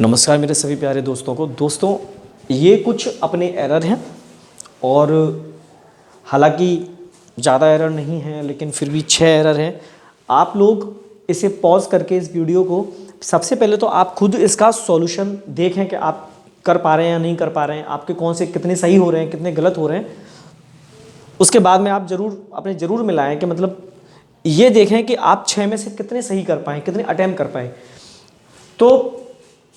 नमस्कार मेरे सभी प्यारे दोस्तों को। दोस्तों ये कुछ अपने एरर हैं और हालांकि ज़्यादा एरर नहीं है लेकिन फिर भी 6 एरर हैं। आप लोग इसे पॉज करके इस वीडियो को सबसे पहले तो आप खुद इसका सॉल्यूशन देखें कि आप कर पा रहे हैं या नहीं कर पा रहे हैं, आपके कौन से कितने सही हो रहे हैं कितने गलत हो रहे हैं। उसके बाद में आप ज़रूर मिलाएं कि मतलब ये देखें कि आप 6 में से कितने सही कर पाएँ, कितने अटैम्प्ट कर पाएँ। तो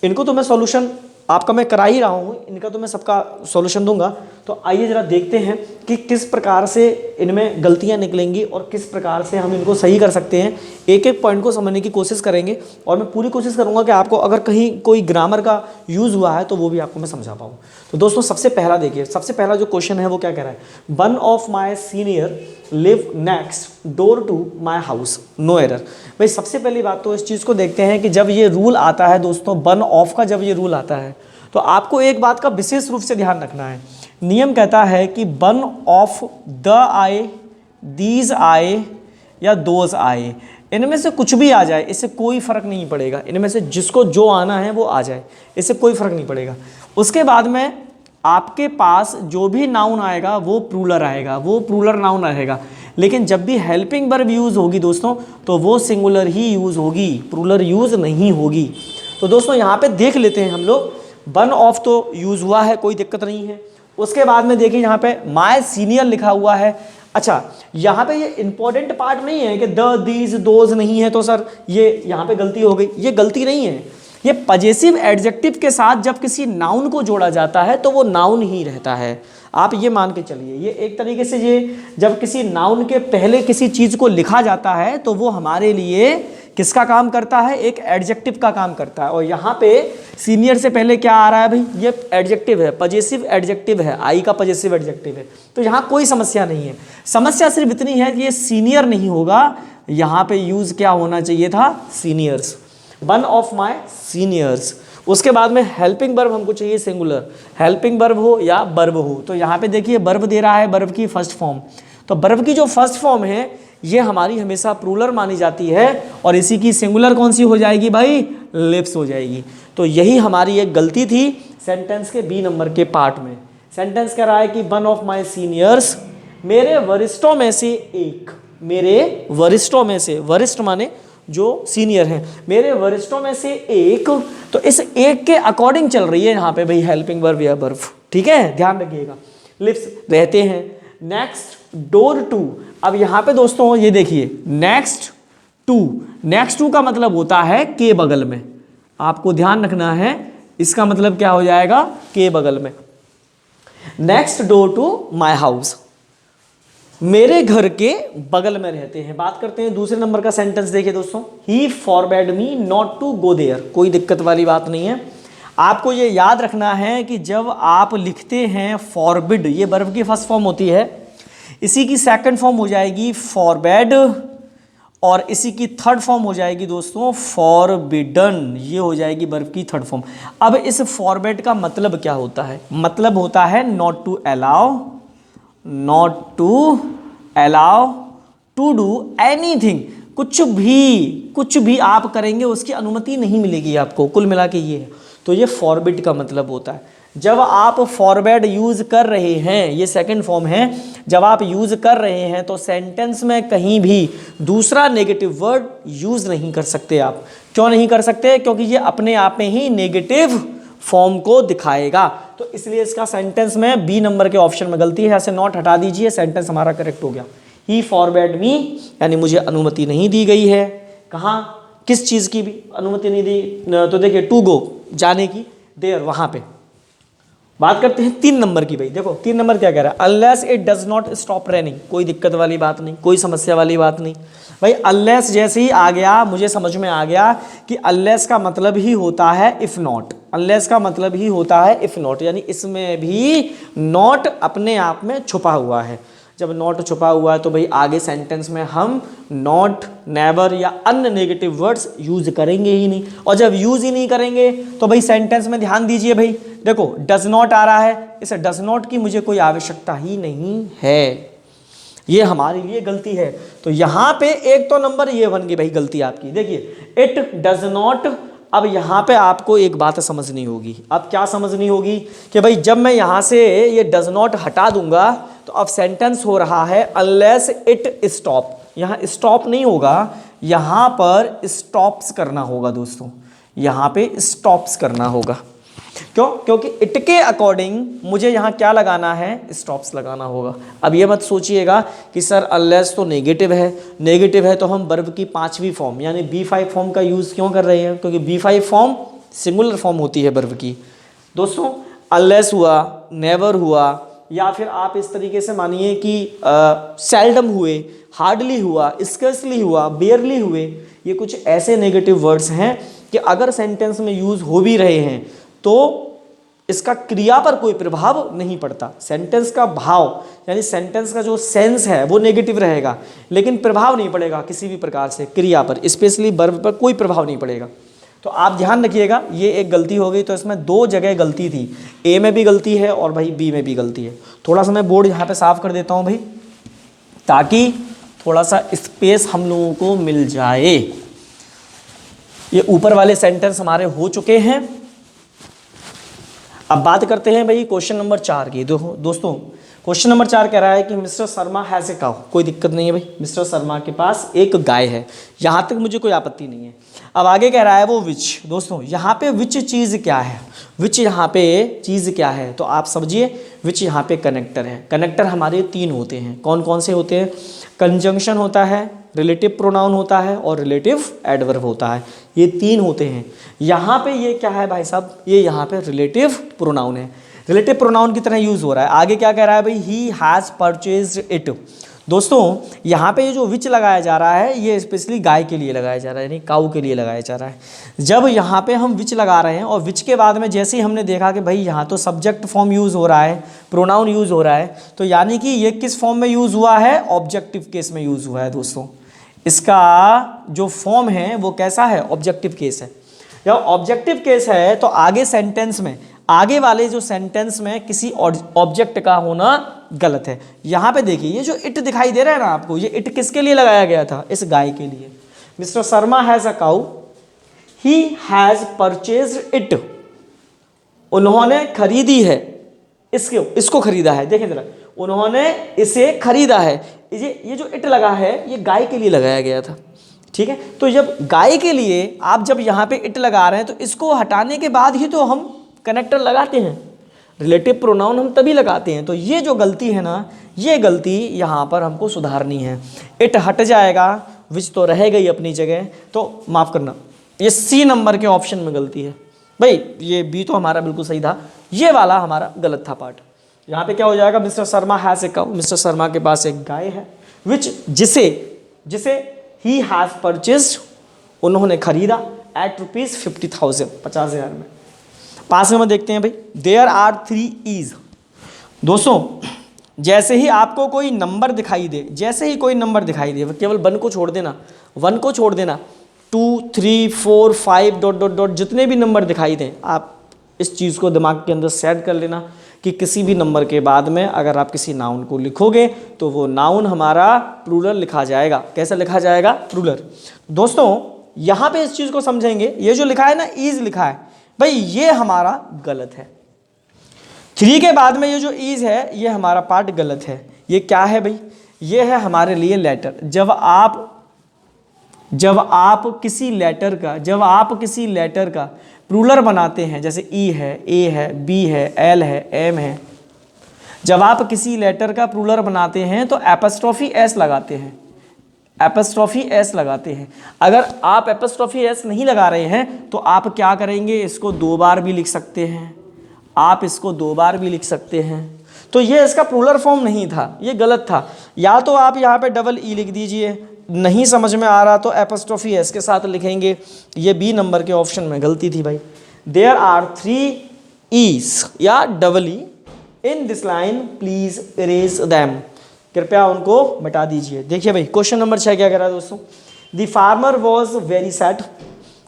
इनको तो मैं सॉल्यूशन आपका मैं करा ही रहा हूँ, इनका तो मैं सबका सॉल्यूशन दूंगा। तो आइए ज़रा देखते हैं कि किस प्रकार से इनमें गलतियाँ निकलेंगी और किस प्रकार से हम इनको सही कर सकते हैं। एक एक पॉइंट को समझने की कोशिश करेंगे और मैं पूरी कोशिश करूँगा कि आपको अगर कहीं कोई ग्रामर का यूज़ हुआ है तो वो भी आपको मैं समझा पाऊँ। तो दोस्तों सबसे पहला देखिए, सबसे पहला जो क्वेश्चन है वो क्या कह रहा है, one of my senior live next door to my house, no error. भाई सबसे पहली बात तो इस चीज़ को देखते हैं कि जब ये रूल आता है दोस्तों, वन ऑफ का जब ये रूल आता है तो आपको एक बात का विशेष रूप से ध्यान रखना है। नियम कहता है कि वन ऑफ द आए, दीज आए या दोज आए, इनमें से कुछ भी आ जाए इससे कोई फ़र्क नहीं पड़ेगा। इनमें से जिसको जो आना है वो आ जाए, इससे कोई फ़र्क नहीं पड़ेगा। उसके बाद में आपके पास जो भी नाउन आएगा वो प्लूरल आएगा, वो प्लूरल नाउन रहेगा। लेकिन जब भी हेल्पिंग वर्ब यूज़ होगी दोस्तों तो वो सिंगुलर ही यूज़ होगी, प्लूरल यूज़ नहीं होगी। तो दोस्तों यहाँ पे देख लेते हैं हम लोग, वन ऑफ तो यूज़ हुआ है, कोई दिक्कत नहीं है। उसके बाद में देखिए यहाँ पे माय सीनियर लिखा हुआ है। अच्छा यहाँ पे ये इंपॉर्टेंट पार्ट नहीं है कि द, दीज, दोज नहीं है तो सर ये यहाँ पे गलती हो गई, ये गलती नहीं है। ये पजेसिव एडजेक्टिव के साथ जब किसी नाउन को जोड़ा जाता है तो वो नाउन ही रहता है। आप ये मान के चलिए, ये एक तरीके से ये जब किसी नाउन के पहले किसी चीज़ को लिखा जाता है तो वो हमारे लिए किसका काम करता है, एक एडजेक्टिव का काम करता है। और यहाँ पे सीनियर से पहले क्या आ रहा है भाई, ये एडजेक्टिव है, पजेसिव एडजेक्टिव है, आई का पजेसिव एडजेक्टिव है। तो यहाँ कोई समस्या नहीं है। समस्या सिर्फ इतनी है कि ये सीनियर नहीं होगा, यहाँ पे यूज़ क्या होना चाहिए था, seniors, one of my seniors. उसके बाद में हेल्पिंग वर्ब हमको चाहिए सिंगुलर, हेल्पिंग वर्ब हो या वर्ब हो। तो यहाँ पे देखिए वर्ब दे रहा है, वर्ब की फर्स्ट फॉर्म। तो वर्ब की जो फर्स्ट फॉर्म है ये हमारी हमेशा प्लूरल मानी जाती है और इसी की सिंगुलर कौन सी हो जाएगी भाई, लिव्स हो जाएगी। तो यही हमारी एक गलती थी सेंटेंस के बी नंबर के पार्ट में। सेंटेंस कह रहा है कि वन ऑफ माई सीनियर्स, मेरे वरिष्ठों में से एक, मेरे वरिष्ठों में से, वरिष्ठ माने जो सीनियर हैं, मेरे वरिष्ठों में से एक। तो इस एक के अकॉर्डिंग चल रही है यहाँ पे भाई हेल्पिंग वर्ब या वर्ब, ठीक है, ध्यान रखिएगा। लिव्स रहते हैं। नेक्स्ट डोर टू, अब यहाँ पे दोस्तों ये देखिए नेक्स्ट टू, नेक्स्ट टू का मतलब होता है के बगल में, आपको ध्यान रखना है इसका मतलब क्या हो जाएगा, के बगल में। Next door to my house, मेरे घर के बगल में रहते हैं। बात करते हैं दूसरे नंबर का सेंटेंस, देखिए दोस्तों, he forbade me not to go there, कोई दिक्कत वाली बात नहीं है। आपको ये याद रखना है कि जब आप लिखते हैं फॉरबिड, ये वर्ब की फर्स्ट फॉर्म होती है, इसी की सेकंड फॉर्म हो जाएगी फॉरबैड और इसी की थर्ड फॉर्म हो जाएगी दोस्तों फॉरबिडन, ये हो जाएगी वर्ब की थर्ड फॉर्म। अब इस फॉरबैड का मतलब क्या होता है, मतलब होता है not to allow, not to allow to do anything, कुछ भी आप करेंगे उसकी अनुमति नहीं मिलेगी आपको, कुल मिला के ये है। तो ये फॉरबिड का मतलब होता है। जब आप फॉरबैड यूज़ कर रहे हैं, ये सेकंड फॉर्म है, जब आप यूज़ कर रहे हैं तो सेंटेंस में कहीं भी दूसरा नेगेटिव वर्ड यूज़ नहीं कर सकते आप। क्यों नहीं कर सकते, क्योंकि ये अपने आप में ही नेगेटिव फॉर्म को दिखाएगा। तो इसलिए इसका सेंटेंस में बी नंबर के ऑप्शन में गलती है, यहाँ से नॉट हटा दीजिए, सेंटेंस हमारा करेक्ट हो गया। ही फॉरबैड मी, यानी मुझे अनुमति नहीं दी गई है। कहाँ, किस चीज़ की भी अनुमति नहीं दी, तो देखिए टू गो, जाने की, देयर, वहाँ पे। बात करते हैं 3 नंबर की। भाई देखो 3 नंबर क्या कह रहा है, unless it does not stop raining, कोई दिक्कत वाली बात नहीं, कोई समस्या वाली बात नहीं। भाई अनलेस जैसे ही आ गया मुझे समझ में आ गया कि अनलेस का मतलब ही होता है इफ़ नॉट, अनलेस का मतलब ही होता है इफ़ नॉट, यानी इसमें भी नॉट अपने आप में छुपा हुआ है। जब नॉट छुपा हुआ है तो भाई आगे सेंटेंस में हम नॉट, नेवर या अन्य नेगेटिव वर्ड्स यूज करेंगे ही नहीं। और जब यूज ही नहीं करेंगे तो भाई सेंटेंस में ध्यान दीजिए, भाई देखो डज नॉट आ रहा है, इस डज नॉट की मुझे कोई आवश्यकता ही नहीं है, ये हमारे लिए गलती है। तो यहाँ पे एक तो नंबर ये बन गई भाई गलती आपकी। देखिए इट डज नॉट अब यहाँ पे आपको एक बात समझनी होगी। अब क्या समझनी होगी कि भाई जब मैं यहाँ से ये डज नॉट हटा दूंगा तो अब सेंटेंस हो रहा है अनलेस इट स्टॉप। यहाँ स्टॉप नहीं होगा, यहाँ पर स्टॉप्स करना होगा दोस्तों, यहाँ पे स्टॉप्स करना होगा। क्यों? क्योंकि इट के अकॉर्डिंग मुझे यहाँ क्या लगाना है, स्टॉप्स लगाना होगा। अब ये मत सोचिएगा कि सर अनलेस तो नेगेटिव है, नेगेटिव है तो हम वर्ब की 5वीं फॉर्म यानी B5 फॉर्म का यूज़ क्यों कर रहे हैं, क्योंकि B5 फॉर्म सिंगुलर फॉर्म होती है वर्ब की। दोस्तों अनलेस हुआ, नेवर हुआ, या फिर आप इस तरीके से मानिए कि सेल्डम हुए, हार्डली हुआ, स्कर्सली हुआ, बेयरली हुए, ये कुछ ऐसे नेगेटिव वर्ड्स हैं कि अगर सेंटेंस में यूज़ हो भी रहे हैं तो इसका क्रिया पर कोई प्रभाव नहीं पड़ता। सेंटेंस का भाव यानी सेंटेंस का जो सेंस है वो नेगेटिव रहेगा, लेकिन प्रभाव नहीं पड़ेगा किसी भी प्रकार से क्रिया पर, स्पेशली वर्ब पर कोई प्रभाव नहीं पड़ेगा। तो आप ध्यान रखिएगा, ये एक गलती हो गई। तो इसमें 2 जगह गलती थी, ए में भी गलती है और भाई बी में भी गलती है। थोड़ा सा मैं बोर्ड यहाँ पे साफ कर देता हूँ भाई, ताकि थोड़ा सा स्पेस हम लोगों को मिल जाए। ये ऊपर वाले सेंटेंस हमारे हो चुके हैं। अब बात करते हैं भाई क्वेश्चन नंबर 4 की। दोस्तों क्वेश्चन नंबर 4 कह रहा है कि mister Sharma has a cow. कोई दिक्कत नहीं है भाई, मिस्टर शर्मा के पास एक गाय है, यहाँ तक मुझे कोई आपत्ति नहीं है। अब आगे कह रहा है वो विच। दोस्तों यहाँ पे विच चीज़ क्या है, विच यहाँ पे चीज़ क्या है, तो आप समझिए विच यहाँ पे कनेक्टर है। कनेक्टर हमारे 3 होते हैं। कौन कौन से होते हैं? कंजंक्शन होता है, रिलेटिव प्रोनाउन होता है और रिलेटिव एडवर्ब होता है। ये 3 होते हैं। यहाँ पे ये क्या है भाई साहब, ये यहाँ पे रिलेटिव प्रोनाउन है, रिलेटिव प्रोनाउन की तरह यूज़ हो रहा है। आगे क्या कह रहा है भाई, ही हैज़ परचेज्ड इट। दोस्तों यहाँ पे ये जो विच लगाया जा रहा है ये स्पेशली गाय के लिए लगाया जा रहा है, यानी काऊ के लिए लगाया जा रहा है। जब यहाँ पे हम विच लगा रहे हैं और विच के बाद में जैसे ही हमने देखा कि भाई यहाँ तो सब्जेक्ट फॉर्म यूज़ हो रहा है, प्रोनाउन यूज़ हो रहा है, तो यानी कि ये किस फॉर्म में यूज़ हुआ है, ऑब्जेक्टिव केस में यूज़ हुआ है। दोस्तों इसका जो फॉर्म है वो कैसा है, ऑब्जेक्टिव केस है। जब ऑब्जेक्टिव केस है तो आगे सेंटेंस में, आगे वाले जो सेंटेंस में किसी ऑब्जेक्ट का होना गलत है। यहाँ पे देखिए ये जो इट दिखाई दे रहा है ना आपको, ये इट किसके लिए लगाया गया था, इस गाय के लिए। Mister Sharma has a cow, he has purchased it. उन्होंने खरीदी है, इसको खरीदा है। देखें जरा, उन्होंने इसे खरीदा है। ये जो इट लगा है ये गाय के लिए लगाया गया था, ठीक है। तो जब गाय के लिए आप जब यहाँ पे इट लगा रहे हैं तो इसको हटाने के बाद ही तो हम कनेक्टर लगाते हैं, रिलेटिव प्रोनाउन हम तभी लगाते हैं। तो ये जो गलती है ना, ये गलती यहाँ पर हमको सुधारनी है। इट हट जाएगा, विच तो रह गई अपनी जगह। तो माफ़ करना, ये सी नंबर के ऑप्शन में गलती है भाई। ये बी तो हमारा बिल्कुल सही था, ये वाला हमारा गलत था पार्ट। यहाँ पे क्या हो जाएगा, mister Sharma has a cow, mister Sharma के पास एक गाय है, विच जिसे ही हैज़ परचेज्ड, उन्होंने खरीदा, एट ₹50,000, 50,000 में। पास में देखते हैं भाई, देयर आर 3 ईज। दोस्तों जैसे ही आपको कोई नंबर दिखाई दे, जैसे ही कोई नंबर दिखाई दे, केवल 1 को छोड़ देना, 1 को छोड़ देना, 2, 3, 4, 5 डॉट डॉट डॉट जितने भी नंबर दिखाई दें, आप इस चीज़ को दिमाग के अंदर सेट कर लेना कि किसी भी नंबर के बाद में अगर आप किसी नाउन को लिखोगे तो वो नाउन हमारा प्लूरल लिखा जाएगा। कैसा लिखा जाएगा, प्लूरल। दोस्तों यहाँ पे इस चीज़ को समझेंगे, ये जो लिखा है ना, ईज लिखा है भाई, ये हमारा गलत है। 3 के बाद में ये जो ईज है ये हमारा पार्ट गलत है। ये क्या है भाई, ये है हमारे लिए लेटर। जब आप किसी लेटर का प्लूरल बनाते हैं, जैसे ई है, ए है, बी है, एल है, एम है, जब आप किसी लेटर का प्लूरल बनाते हैं तो एपस्ट्रॉफी एस लगाते हैं, एपस्ट्रॉफी एस लगाते हैं। अगर आप एपस्ट्रॉफी एस नहीं लगा रहे हैं तो आप क्या करेंगे, इसको 2 बार भी लिख सकते हैं, आप इसको 2 बार भी लिख सकते हैं। तो ये इसका प्लूरल फॉर्म नहीं था, ये गलत था। या तो आप यहाँ पे डबल ई लिख दीजिए, नहीं समझ में आ रहा तो एपस्ट्रॉफी एस के साथ लिखेंगे। ये बी नंबर के ऑप्शन में गलती थी भाई। देयर आर 3 ईज या double E in this line, please erase them. कृपया उनको मिटा दीजिए। देखिए भाई क्वेश्चन नंबर 6 क्या कह रहा है दोस्तों, the farmer was very sad.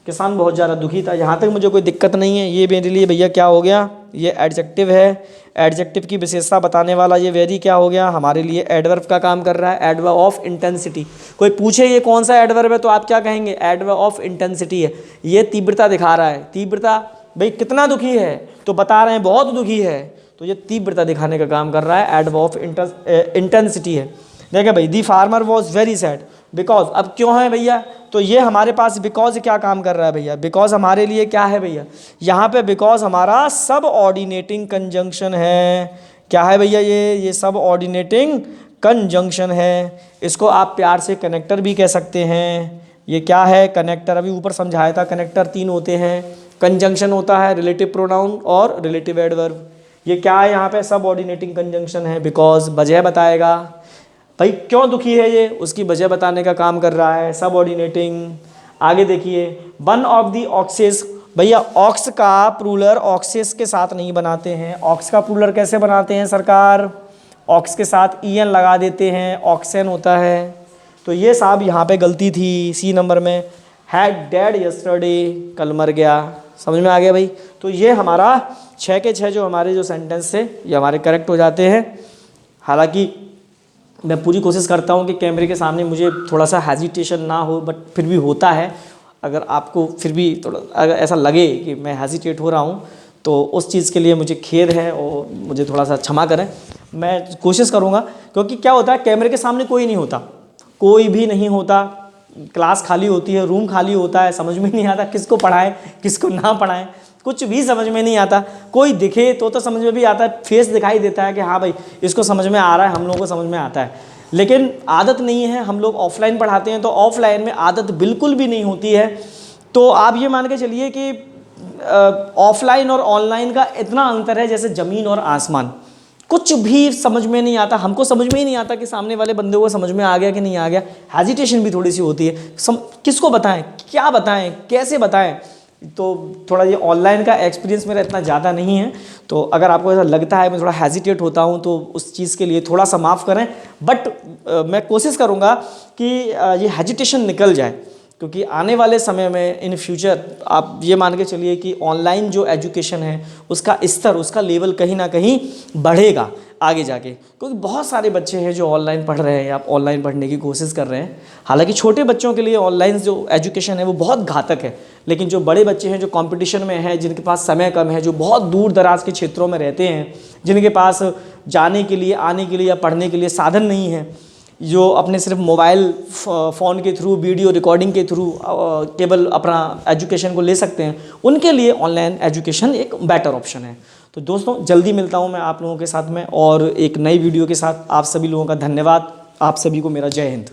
किसान बहुत ज़्यादा दुखी था। यहाँ तक मुझे कोई दिक्कत नहीं है। ये मेरे लिए भैया क्या हो गया, ये एडजेक्टिव है। एडजेक्टिव की विशेषता बताने वाला ये वेरी क्या हो गया, हमारे लिए एडवर्ब का काम कर रहा है, एडवर्ब ऑफ इंटेंसिटी। कोई पूछे ये कौन सा एडवर्ब है तो आप क्या कहेंगे, एडवर्ब ऑफ इंटेंसिटी है। ये तीव्रता दिखा रहा है, तीव्रता, भाई कितना दुखी है तो बता रहे हैं बहुत दुखी है, तो ये तीव्रता दिखाने का काम कर रहा है, एडवर्ब ऑफ इंटेंसिटी है। देखिए भाई, the farmer was very sad because, अब क्यों है भैया, तो ये हमारे पास बिकॉज क्या काम कर रहा है भैया, बिकॉज हमारे लिए क्या है भैया, यहाँ पे बिकॉज हमारा सब ऑर्डिनेटिंग कंजंक्शन है। क्या है भैया, ये सब ऑर्डिनेटिंग कंजंक्शन है। इसको आप प्यार से कनेक्टर भी कह सकते हैं। ये क्या है, कनेक्टर, अभी ऊपर समझाया था, कनेक्टर 3 होते हैं, कंजंक्शन होता है रिलेटिव प्रोनाउन और रिलेटिव एडवर्ब। ये क्या है, यहाँ पे सब ऑर्डिनेटिंग कंजंक्शन है, बिकॉज वजह बताएगा भाई क्यों दुखी है ये, उसकी वजह बताने का काम कर रहा है, सब ऑर्डिनेटिंग। आगे देखिए, वन ऑफ दी ऑक्सेस, भैया ऑक्स का प्लूरल ऑक्सेस के साथ नहीं बनाते हैं। ऑक्स का प्लूरल कैसे बनाते हैं सरकार, ऑक्स के साथ ईएन लगा देते हैं, ऑक्सेन होता है। तो ये साहब यहाँ पे गलती थी, सी नंबर में, हैड डैड यस्टरडे, कल मर गया। समझ में आ गया भाई। तो ये हमारा 6 के 6 जो हमारे जो सेंटेंस थे ये हमारे करेक्ट हो जाते हैं। हालांकि मैं पूरी कोशिश करता हूँ कि कैमरे के सामने मुझे थोड़ा सा हेजिटेशन ना हो, बट फिर भी होता है। अगर आपको फिर भी थोड़ा अगर ऐसा लगे कि मैं हेजिटेट हो रहा हूँ तो उस चीज़ के लिए मुझे खेद है और मुझे थोड़ा सा क्षमा करें। मैं कोशिश करूँगा, क्योंकि क्या होता है, कैमरे के सामने कोई नहीं होता, कोई भी नहीं होता, क्लास खाली होती है, रूम खाली होता है, समझ में नहीं आता किसको पढ़ाएं किसको ना पढ़ाएं, कुछ भी समझ में नहीं आता। कोई दिखे तो समझ में भी आता है, फेस दिखाई देता है कि हाँ भाई इसको समझ में आ रहा है, हम लोगों को समझ में आता है, लेकिन आदत नहीं है। हम लोग ऑफलाइन पढ़ाते हैं तो ऑफलाइन में आदत बिल्कुल भी नहीं होती है। तो आप ये मान के चलिए कि ऑफलाइन और ऑनलाइन का इतना अंतर है जैसे ज़मीन और आसमान। कुछ भी समझ में नहीं आता, हमको समझ में ही नहीं आता कि सामने वाले बंदे को समझ में आ गया कि नहीं आ गया। हेजिटेशन भी थोड़ी सी होती है, किसको बताएं, क्या बताएं, कैसे बताएं। तो थोड़ा ये ऑनलाइन का एक्सपीरियंस मेरा इतना ज़्यादा नहीं है, तो अगर आपको ऐसा लगता है मैं थोड़ा हेजिटेट होता हूँ तो उस चीज़ के लिए थोड़ा सा माफ़ करें। बट मैं कोशिश करूँगा कि ये हेजिटेशन निकल जाए, क्योंकि आने वाले समय में इन फ्यूचर आप ये मान के चलिए कि ऑनलाइन जो एजुकेशन है उसका स्तर, उसका लेवल कहीं ना कहीं बढ़ेगा आगे जाके, क्योंकि बहुत सारे बच्चे हैं जो ऑनलाइन पढ़ रहे हैं या ऑनलाइन पढ़ने की कोशिश कर रहे हैं। हालांकि छोटे बच्चों के लिए ऑनलाइन जो एजुकेशन है वो बहुत घातक है, लेकिन जो बड़े बच्चे हैं जो कंपटीशन में हैं, जिनके पास समय कम है, जो बहुत दूर दराज के क्षेत्रों में रहते हैं, जिनके पास जाने के लिए, आने के लिए या पढ़ने के लिए साधन नहीं है, जो अपने सिर्फ मोबाइल फ़ोन के थ्रू, वीडियो रिकॉर्डिंग के थ्रू केवल अपना एजुकेशन को ले सकते हैं, उनके लिए ऑनलाइन एजुकेशन एक बेटर ऑप्शन है। तो दोस्तों जल्दी मिलता हूं मैं आप लोगों के साथ में और एक नई वीडियो के साथ। आप सभी लोगों का धन्यवाद, आप सभी को मेरा जय हिंद।